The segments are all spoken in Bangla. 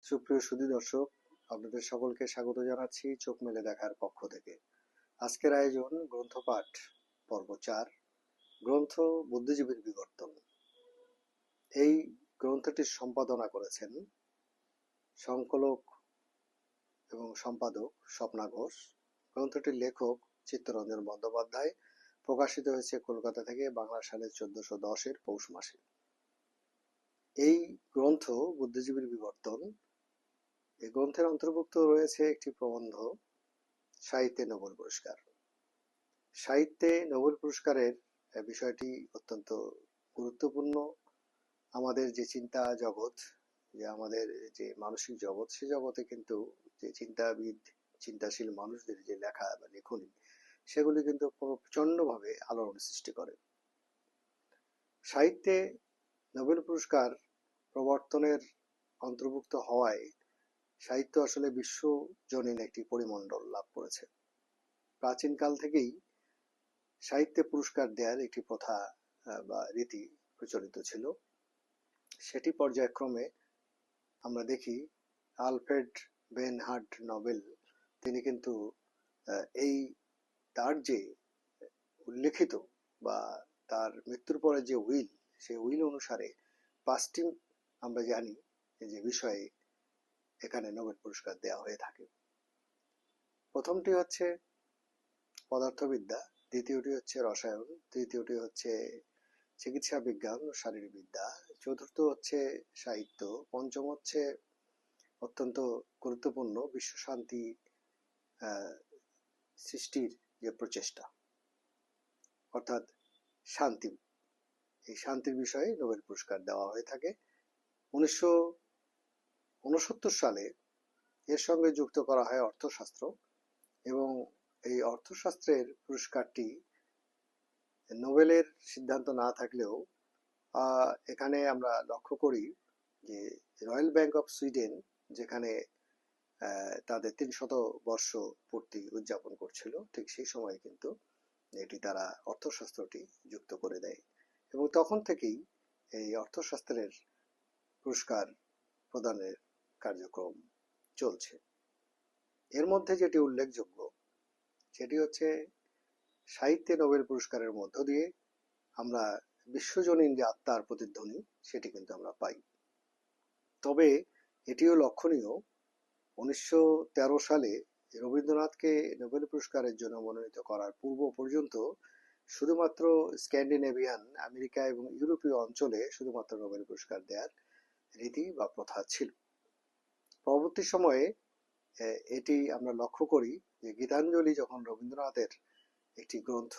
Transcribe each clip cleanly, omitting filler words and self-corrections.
সুপ্রিয় সুধী দর্শক, আপনাদের সকলকে স্বাগত জানাচ্ছি চোখ মেলে দেখার পক্ষ থেকে। আজকের আয়োজন গ্রন্থপাঠ পর্ব 4, গ্রন্থ বুদ্ধিজীবীর বিবর্তন। এই গ্রন্থটির সম্পাদনা করেছেন সংকলক এবং সম্পাদক স্বপ্না ঘোষ। গ্রন্থটির লেখক চিত্তরঞ্জন বন্দ্যোপাধ্যায়। প্রকাশিত হয়েছে কলকাতা থেকে বাংলা সালের 1410-এর পৌষ মাসে। এই গ্রন্থ বুদ্ধিজীবীর বিবর্তন, এই গ্রন্থের অন্তর্ভুক্ত রয়েছে একটি প্রবন্ধ, সাহিত্যে নোবেল পুরস্কার। সাহিত্যে নোবেল পুরস্কারের বিষয়টি অত্যন্ত গুরুত্বপূর্ণ। আমাদের যে চিন্তা জগৎ, যে আমাদের যে মানসিক জগৎ, সে জগতে কিন্তু যে চিন্তাবিদ, চিন্তাশীল মানুষদের যে লেখা বা লেখনী, সেগুলি কিন্তু প্রচন্ডভাবে আলোড়ন সৃষ্টি করে। সাহিত্যে নোবেল পুরস্কার প্রবর্তনের অন্তর্ভুক্ত হওয়ায় সাহিত্য আসলে বিশ্বজনীন একটি পরিমণ্ডল লাভ করেছে। প্রাচীনকাল থেকেই সাহিত্যে পুরস্কার দেওয়ার একটি প্রথা বা রীতি প্রচলিত ছিল। সেটি পর্যায়ক্রমে আমরা দেখি আলফ্রেড বেনহার্ড নোবেল, তিনি কিন্তু এই তার যে উল্লেখিত বা তার মৃত্যুর পরে যে উইল, সেই উইল অনুসারে 5টি আমরা জানি যে বিষয়ে এখানে নোবেল পুরস্কার দেওয়া হয়ে থাকে। প্রথমটি হচ্ছে পদার্থবিদ্যা, দ্বিতীয়টি হচ্ছে রসায়ন, তৃতীয়টি হচ্ছে চিকিৎসা বিজ্ঞান ও শারীরবিদ্যা, চতুর্থ হচ্ছে সাহিত্য, পঞ্চম হচ্ছে অত্যন্ত গুরুত্বপূর্ণ বিশ্ব শান্তি সৃষ্টির যে প্রচেষ্টা, অর্থাৎ শান্তি। এই শান্তির বিষয়ে নোবেল পুরস্কার দেওয়া হয়ে থাকে। 1969 সালে এর সঙ্গে যুক্ত করা হয় অর্থশাস্ত্র, এবং এই অর্থশাস্ত্রের পুরস্কারটি নোবেলের সিদ্ধান্ত না থাকলেও এখানে আমরা লক্ষ্য করি যে রয়্যাল ব্যাংক অফ সুইডেন, যেখানে তাদের 300 বর্ষ পূর্তি উদযাপন করছিল, ঠিক সেই সময় কিন্তু এটি তারা অর্থশাস্ত্রটি যুক্ত করে দেয়, এবং তখন থেকেই এই অর্থশাস্ত্রের পুরস্কার প্রদানের কার্যক্রম চলছে। এর মধ্যে যেটি উল্লেখযোগ্য সেটি হচ্ছে সাহিত্যে নোবেল পুরস্কারের মধ্য দিয়ে আমরা বিশ্বজনীন যে আত্মার প্রতিধ্বনি, সেটি কিন্তু আমরা পাই। তবে এটিও লক্ষণীয়, 1913 সালে রবীন্দ্রনাথকে নোবেল পুরস্কারের জন্য মনোনীত করার পূর্ব পর্যন্ত শুধুমাত্র স্ক্যান্ডিনেভিয়ান, আমেরিকা এবং ইউরোপীয় অঞ্চলে শুধুমাত্র নোবেল পুরস্কার দেওয়ার রীতি বা প্রথা ছিল। পরবর্তী সময়ে এটি আমরা লক্ষ্য করি যে গীতাঞ্জলি যখন রবীন্দ্রনাথের একটি গ্রন্থ,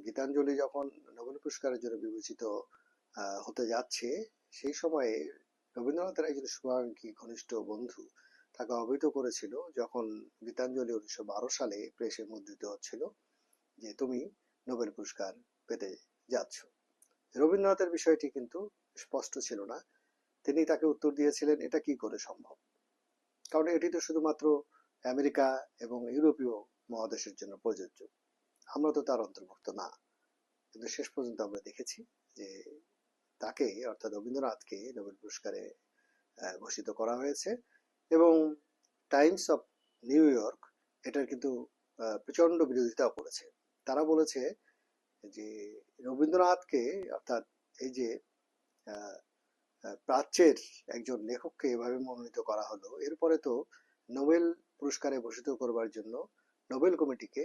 গীতাঞ্জলি যখন নোবেল পুরস্কারের জন্য বিবেচিত হতে যাচ্ছে, সেই সময়ে রবীন্দ্রনাথের একজন শুভাকাঙ্ক্ষী ঘনিষ্ঠ বন্ধু তাকে অবহিত করেছিল, যখন গীতাঞ্জলি 1912 সালে প্রেসে মুদ্রিত হচ্ছিল, যে তুমি নোবেল পুরস্কার পেতে যাচ্ছ। রবীন্দ্রনাথের বিষয়টি কিন্তু স্পষ্ট ছিল না। তিনি তাকে উত্তর দিয়েছিলেন, এটা কি করে সম্ভব, কারণ এটি তো শুধুমাত্র আমেরিকা এবং ইউরোপীয় মহাদেশের জন্য প্রযোজ্য, আমরা তো তার অন্তর্ভুক্ত না। কিন্তু শেষ পর্যন্ত আমরা দেখেছি যে তাকে, অর্থাৎ রবীন্দ্রনাথকে নোবেল পুরস্কারে ঘোষিত করা হয়েছে, এবং টাইমস অফ নিউ ইয়র্ক এটার কিন্তু প্রচন্ড বিরোধিতা করেছে। তারা বলেছে যে রবীন্দ্রনাথকে, অর্থাৎ এই যে প্রাচ্যের একজন লেখককে এভাবে মনোনীত করা হলো, এরপরে তো নোবেল পুরস্কারে ভূষিত করবার জন্য নোবেল কমিটিকে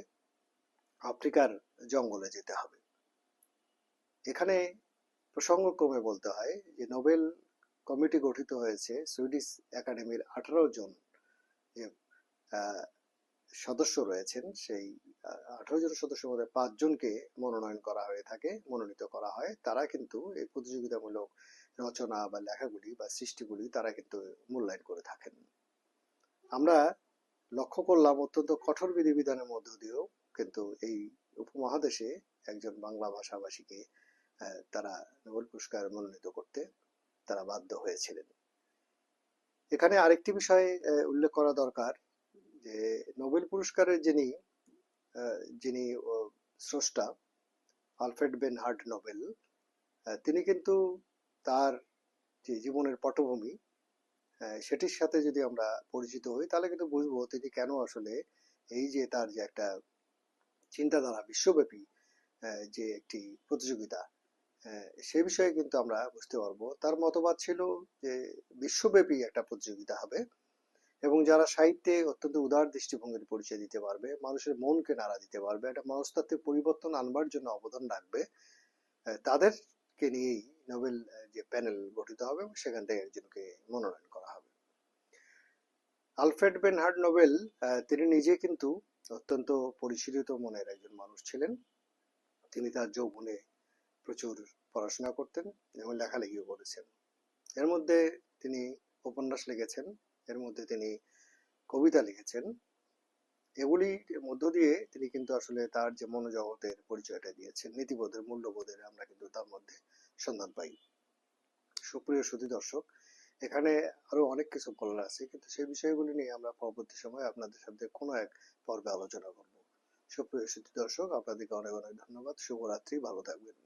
আফ্রিকার জঙ্গলে যেতে হবে। এখানে প্রসঙ্গক্রমে বলতে হয় যে নোবেল কমিটি গঠিত হয়েছে সুইডিশ একাডেমির 18 জন যে সদস্য রয়েছেন, সেই 18 জন সদস্যের মধ্যে 5 জনকে মনোনীত করা হয়। তারা কিন্তু এই প্রতিযোগিতামূলক রচনা বা লেখাগুলি বা সৃষ্টিগুলি তারা কিন্তু মূল্যায়ন করে থাকেন। আমরা লক্ষ্য করলাম অত্যন্ত কঠোর বিধিবিধানের মধ্য দিয়েও কিন্তু এই উপমহাদেশে একজন বাংলা ভাষাভাষীকে তারা নোবেল পুরস্কার মনোনীত করতে তারা বাধ্য হয়েছিলেন। এখানে আরেকটি বিষয় উল্লেখ করা দরকার, যে নোবেল পুরস্কারের যিনি স্রষ্টা আলফ্রেড বেনহার্ড নোবেল, তিনি কিন্তু তার যে জীবনের পটভূমি সেটির সাথে যদি আমরা পরিচিত হই তাহলে কিন্তু বুঝবো তিনি কেন আসলে এই যে তার যে একটা চিন্তাধারা বিশ্বব্যাপী যে একটি প্রতিযোগিতা, সে বিষয়ে কিন্তু আমরা বুঝতে পারবো। তার মতবাদ ছিল যে বিশ্বব্যাপী একটা প্রতিযোগিতা হবে এবং যারা সাহিত্যে অত্যন্ত উদার দৃষ্টিভঙ্গির পরিচয় দিতে পারবে, মানুষের মনকে নাড়া দিতে পারবে, একটা মনস্তাত্ত্বিক পরিবর্তন আনবার জন্য অবদান রাখবে, তাদেরকে নিয়েই নোবেল যে প্যানেল গঠিত হবে এবং সেখান থেকে একজনকে মনোনয়ন করা হবে। আলফ্রেড বেনহার্ড নোবেল তিনি নিজে কিন্তু অত্যন্ত পরিশীলিত মনের একজন মানুষ ছিলেন। তিনি তার যৌবনে প্রচুর পড়াশোনা করতেন এবং লেখালেখিও করেছেন। এর মধ্যে তিনি উপন্যাস লিখেছেন, এর মধ্যে তিনি কবিতা লিখেছেন। এগুলির মধ্য দিয়ে তিনি কিন্তু আসলে তার যে মনোজগতের পরিচয়টা দিয়েছেন, নীতিবোধের, মূল্যবোধের আমরা কিন্তু তার মধ্যে সন্ধান পাই। সুপ্রিয় সুধী দর্শক, এখানে আরো অনেক কিছু বলার আছে, কিন্তু সেই বিষয়গুলি নিয়ে আমরা পরবর্তী সময় আপনাদের সাথে কোনো এক পর্বে আলোচনা করব। সুপ্রিয় সুধী দর্শক, আপনাদেরকে অনেক অনেক ধন্যবাদ। শুভরাত্রি, ভালো থাকবেন।